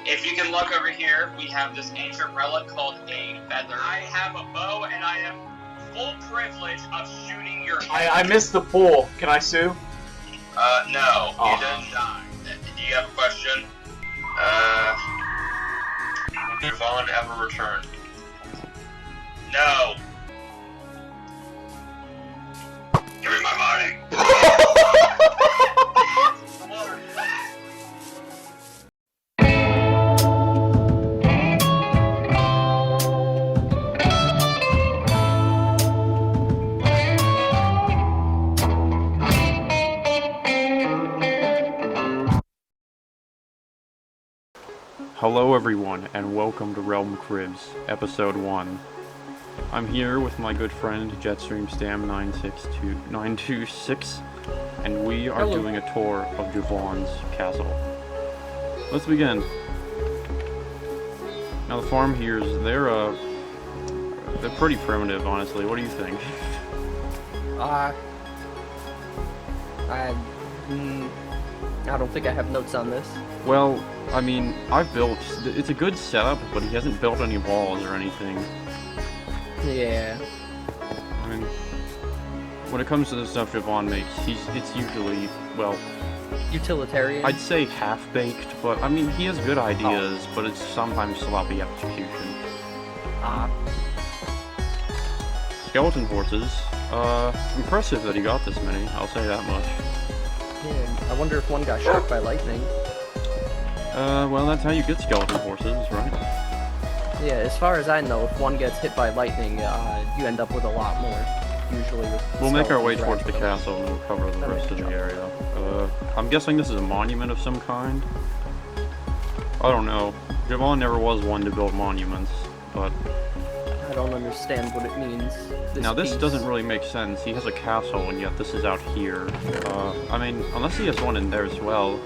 If you can look over here, we have this ancient relic called a feather. I have a bow and I have full privilege of shooting your head. I missed the pool. Can I sue? No. Oh. You didn't die. Do you have a question? Did Vaughn ever return? No. Give me my money. Hello everyone, and welcome to Realm Cribs, Episode 1. I'm here with my good friend JetstreamStam926, and we are doing a tour of Javon's castle. Let's begin. Now the farm here they're pretty primitive, honestly. What do you think? I don't think I have notes on this. Well, I mean, it's a good setup, but he hasn't built any walls or anything. Yeah. I mean, when it comes to the stuff Javon makes, it's usually, well... utilitarian? I'd say half-baked, but, I mean, he has good ideas, but it's sometimes sloppy execution. Skeleton horses. Impressive that he got this many, I'll say that much. Yeah, I wonder if one got struck by lightning. Well, that's how you get skeleton horses, right? Yeah, as far as I know, if one gets hit by lightning, you end up with a lot more, usually with We'll make our way towards the rapidly. castle and we'll cover the rest of the area. I'm guessing this is a monument of some kind? I don't know. Javon never was one to build monuments, but... I don't understand what it means. Now this doesn't really make sense. He has a castle, and yet this is out here. I mean, unless he has one in there as well,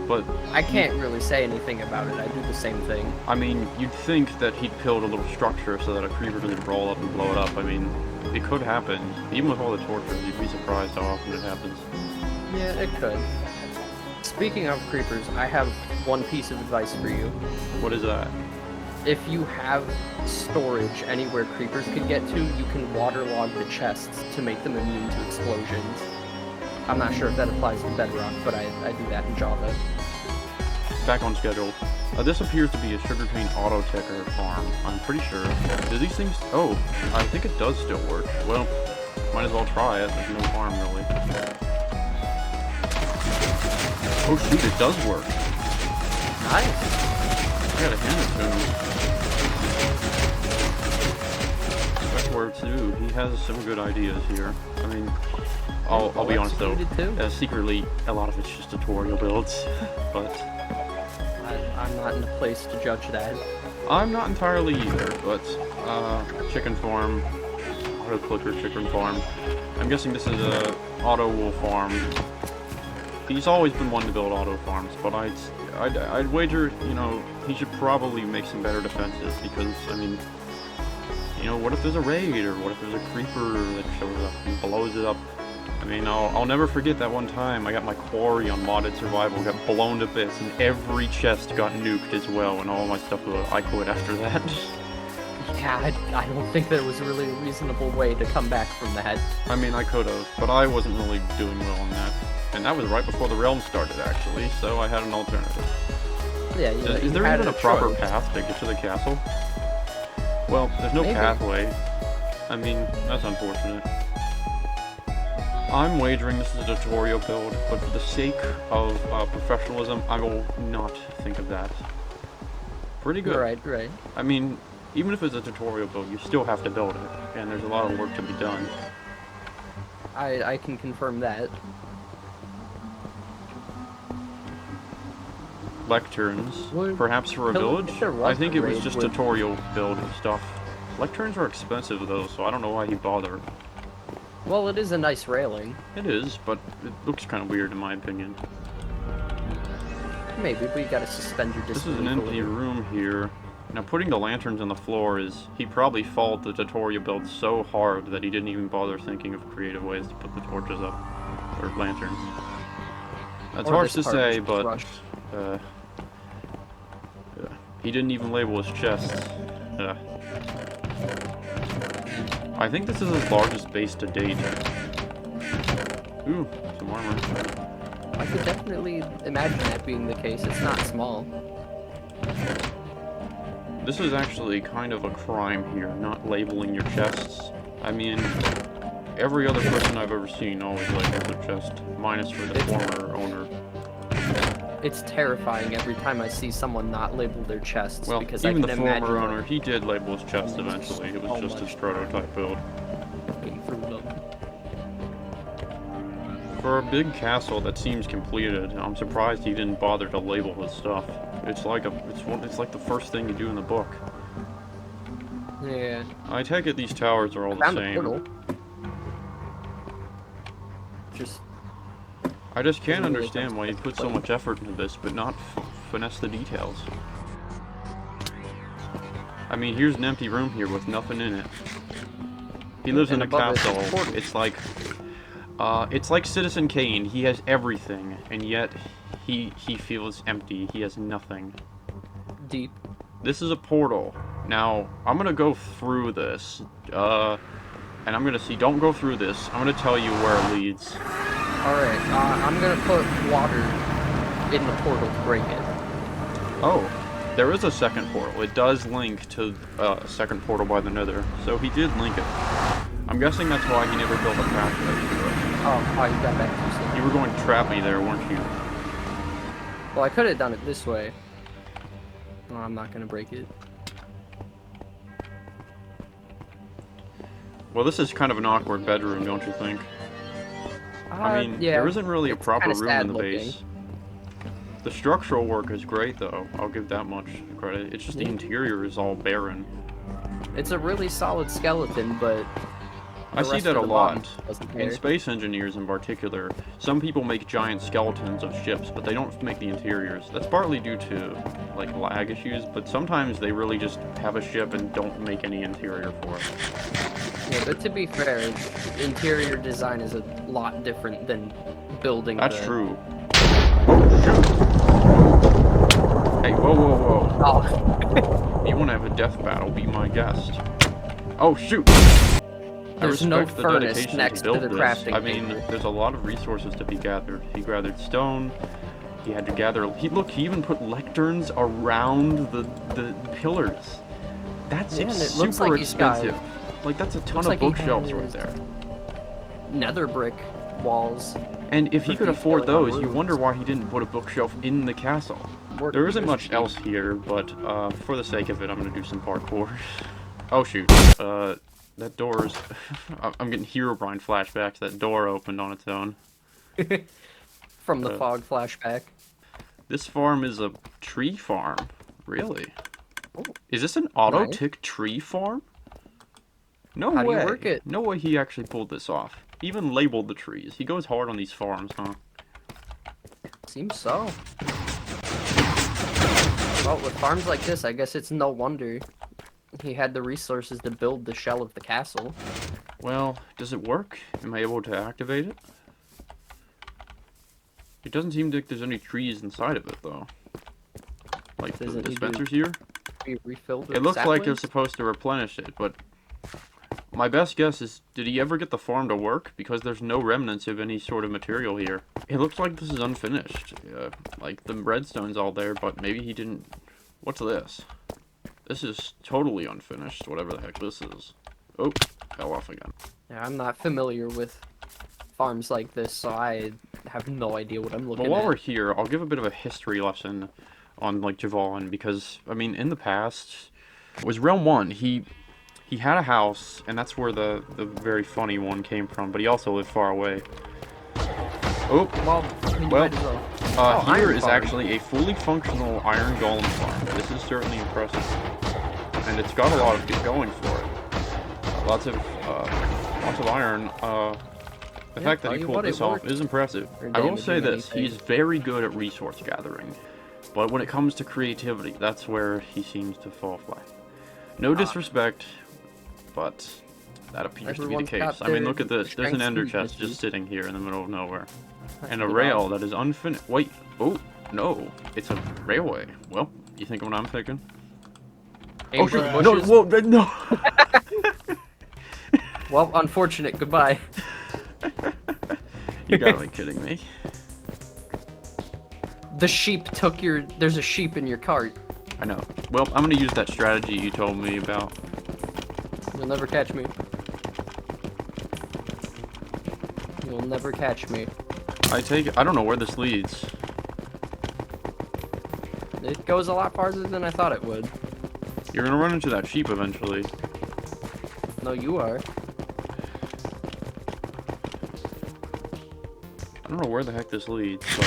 but... I can't really say anything about it. I do the same thing. I mean, you'd think that he'd build a little structure so that a creeper doesn't roll up and blow it up. I mean, it could happen. Even with all the torches, you'd be surprised how often it happens. Yeah, it could. Speaking of creepers, I have one piece of advice for you. What is that? If you have storage anywhere creepers can get to, you can waterlog the chests to make them immune to explosions. I'm not sure if that applies to Bedrock, but I do that in Java. Back on schedule. This appears to be a sugarcane auto-ticker farm. I'm pretty sure. Do these things... Oh, I think it does still work. Well, might as well try it. There's no harm, really. Oh shoot, it does work. Nice. I gotta hand it to him. Where too, he has some good ideas here. I mean, I'll be honest though, secretly, a lot of it's just tutorial builds, but... I'm not in a place to judge that. I'm not entirely either, but, chicken farm, auto clicker chicken farm. I'm guessing this is a auto wool farm. He's always been one to build auto farms, but I'd wager, you know, he should probably make some better defenses, because, I mean, you know, what if there's a raid, or what if there's a creeper that shows up and blows it up? I mean, I'll never forget that one time I got my quarry on modded survival, got blown to bits, and every chest got nuked as well, and all my stuff, I quit after that. Yeah, I don't think there was really a reasonable way to come back from that. I mean, I could've, but I wasn't really doing well on that. And that was right before the realm started, actually, so I had an alternative. Yeah, is there even a proper path to get to the castle? Well, there's no pathway. I mean, that's unfortunate. I'm wagering this is a tutorial build, but for the sake of professionalism, I will not think of that. Pretty good. Right. I mean, even if it's a tutorial build, you still have to build it, and there's a lot of work to be done. I can confirm that. Lecterns, Well, perhaps for a village? if there was I think a it was raid just with- tutorial build stuff. Lecterns are expensive though, so I don't know why he bothered. Well, it is a nice railing. It is, but it looks kind of weird in my opinion. Maybe, but you gotta suspend your This disbelief. is an empty room here. Now putting the lanterns on the floor is... He probably followed the tutorial build so hard that he didn't even bother thinking of creative ways to put the torches up. Or lanterns. That's Or hard this to part say, was but... rushed. He didn't even label his chest. I think this is his largest base to date. Ooh, some armor. I could definitely imagine that being the case. It's not small. This is actually kind of a crime here, not labeling your chests. I mean, every other person I've ever seen always labels their chest, minus for the former owner. It's terrifying every time I see someone not label their chests, Well, because even I the can imagine former owner, he did label his chest eventually. It was so just his much prototype build. walking through them. For a big castle that seems completed, I'm surprised he didn't bother to label his stuff. It's like the first thing you do in the book. Yeah. I take it these towers are all the Found the same. portal. Just I just can't Doesn't really understand why he put so much effort into this, but not finesse the details. I mean, here's an empty room here with nothing in it. He lives in And a above it, castle. a portal. It's like Citizen Kane. He has everything, and yet he feels empty. He has nothing. deep. This is a portal. Now, I'm gonna go through this, and I'm gonna see. Don't go through this. I'm gonna tell you where it leads. Alright, I'm gonna put water in the portal to break it. Oh, there is a second portal. It does link to a second portal by the Nether, so he did link it. I'm guessing that's why he never built a pathway to it. Oh, you got back too soon. You were going to trap me there, weren't you? Well, I could have done it this way. No, I'm not gonna break it. Well, this is kind of an awkward bedroom, don't you think? I mean, yeah, there isn't really a it's proper kinda room in sad the looking. base. The structural work is great, though. I'll give that much credit. It's just the Yeah. interior is all barren. It's a really solid skeleton, but I the see rest that of a the bottom lot. doesn't In care. space engineers in particular, some people make giant skeletons of ships, but they don't make the interiors. That's partly due to, like, lag issues, but sometimes they really just have a ship and don't make any interior for it. Yeah, but to be fair, interior design is a lot different than building. That's the... true. Oh, shoot! Hey, whoa, whoa, whoa. Oh, You want to have a death battle, be my guest. Oh, shoot! I There's no respect the furnace dedication next to to build the this. crafting I mean, table. there's a lot of resources to be gathered. He gathered stone. He had to gather. He even put lecterns around the pillars. That's Yeah, and it super looks like he's got- expensive. Like that's a ton looks of like he bookshelves right has- there. nether brick walls. And if he for could afford detailing on those, you roofs. wonder why he didn't put a bookshelf in the castle. There isn't much else here, but for the sake of it, I'm gonna do some parkour. Oh shoot! That door's. I'm getting Herobrine flashbacks. That door opened on its own. From the fog flashback. This farm is a tree farm. Really? Oh, Is this an auto nice. tick tree farm? No How do way. you work it? No way he actually pulled this off. Even labeled the trees. He goes hard on these farms, huh? Seems so. Well, with farms like this, I guess it's no wonder he had the resources to build the shell of the castle. Well, does it work? Am I able to activate it? It doesn't seem like there's any trees inside of it, though. Like the Doesn't need to dispensers here? Be refilled with It looks like you're saplings? supposed to replenish it, but my best guess is, did he ever get the farm to work? Because there's no remnants of any sort of material here. It looks like this is unfinished. Like, the redstone's all there, but maybe he didn't... What's this? This is totally unfinished, whatever the heck this is. Oh, fell off again. Yeah, I'm not familiar with farms like this, so I have no idea what I'm looking Well, while at. we're here, I'll give a bit of a history lesson on, like, Javon, because, I mean, in the past, it was Realm 1, he had a house, and that's where the very funny one came from, but he also lived far away. Oh, You well, might as well. here iron is farm. actually a fully functional iron golem farm. This is certainly impressive, and it's got a lot of good going for it. Lots of iron. The fact that tell he you pulled what, it this off worked. is impressive. For I will say damaging this: anything. he's very good at resource gathering, but when it comes to creativity, that's where he seems to fall flat. No disrespect, but that appears to be the Everyone's got case. I mean, their look at this. There's an strengths ender and chest just weaknesses. sitting here in the middle of nowhere. And a Good rail job. that is unfinished. Wait. Oh, no. It's a railway. Well, You think what I'm thinking? Aim Oh for the shit! No, bushes. whoa, no! Well, unfortunate. Goodbye. You gotta be kidding me. The sheep took your. There's a sheep in your cart. I know. Well, I'm gonna use that strategy you told me about. You'll never catch me. You'll never catch me. I don't know where this leads. It goes a lot farther than I thought it would. You're gonna run into that sheep eventually. No, you are. I don't know where the heck this leads, but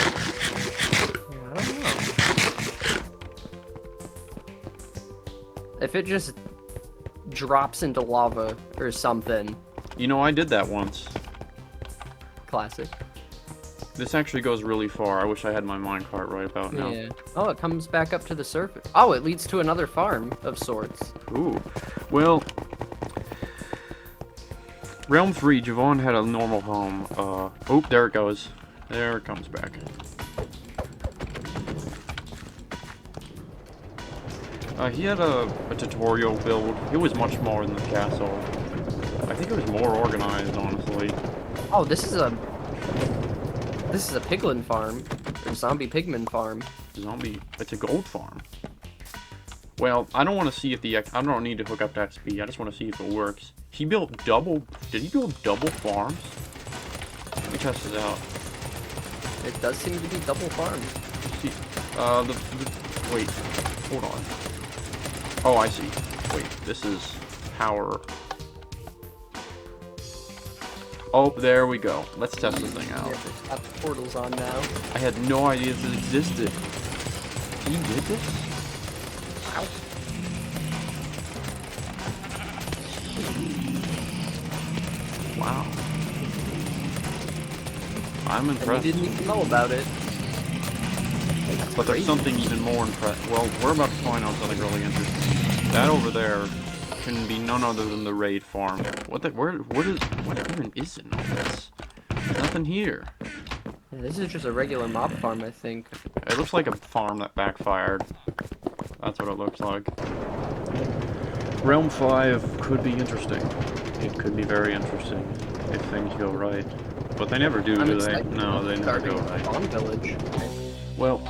I don't know. If it just drops into lava or something, you know, I did that once. classic. This actually goes really far. I wish I had my minecart right about now. Yeah. Oh, it comes back up to the surface. Oh, it leads to another farm of sorts. Ooh. Well, Realm 3, Javon had a normal home. Oh, there it goes. There it comes back. He had a tutorial build. It was much more than the castle. I think it was more organized, honestly. Oh, this is a piglin farm, or zombie pigman farm. It's a gold farm. Well, I don't want to see if I don't need to hook up that speed. I just want to see if it works. He built did he build double farms? Let me test this out. It does seem to be double farms. See, wait, hold on. Oh, I see. Wait, this is power. Oh, there we go. Let's test this thing out. Yeah, it's got the portals on now. I had no idea this existed. He did this? Ow. Wow. I'm And impressed. you didn't even know about it. But there's something even more impressive. Well, we're about to find out something really interesting. That over there can be none other than the raid farm. What even is in all this? There's nothing here. Yeah, this is just a regular mob farm, I think. It looks like a farm that backfired. That's what it looks like. Realm 5 could be interesting. It could be very interesting if things go right. But they never do they? No, they never go right. Spawn village. Well,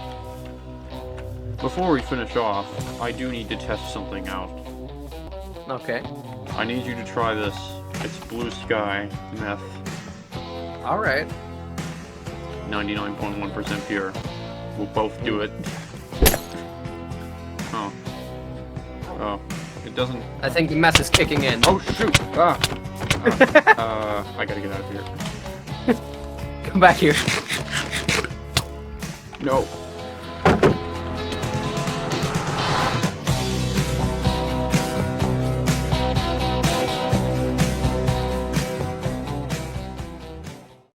before we finish off, I do need to test something out. Okay. I need you to try this. It's Blue Sky meth. Alright. 99.1% pure. We'll both do it. Oh. Oh. It doesn't... I think the mess is kicking in. Oh, shoot! Ah! I gotta get out of here. Come back here. No.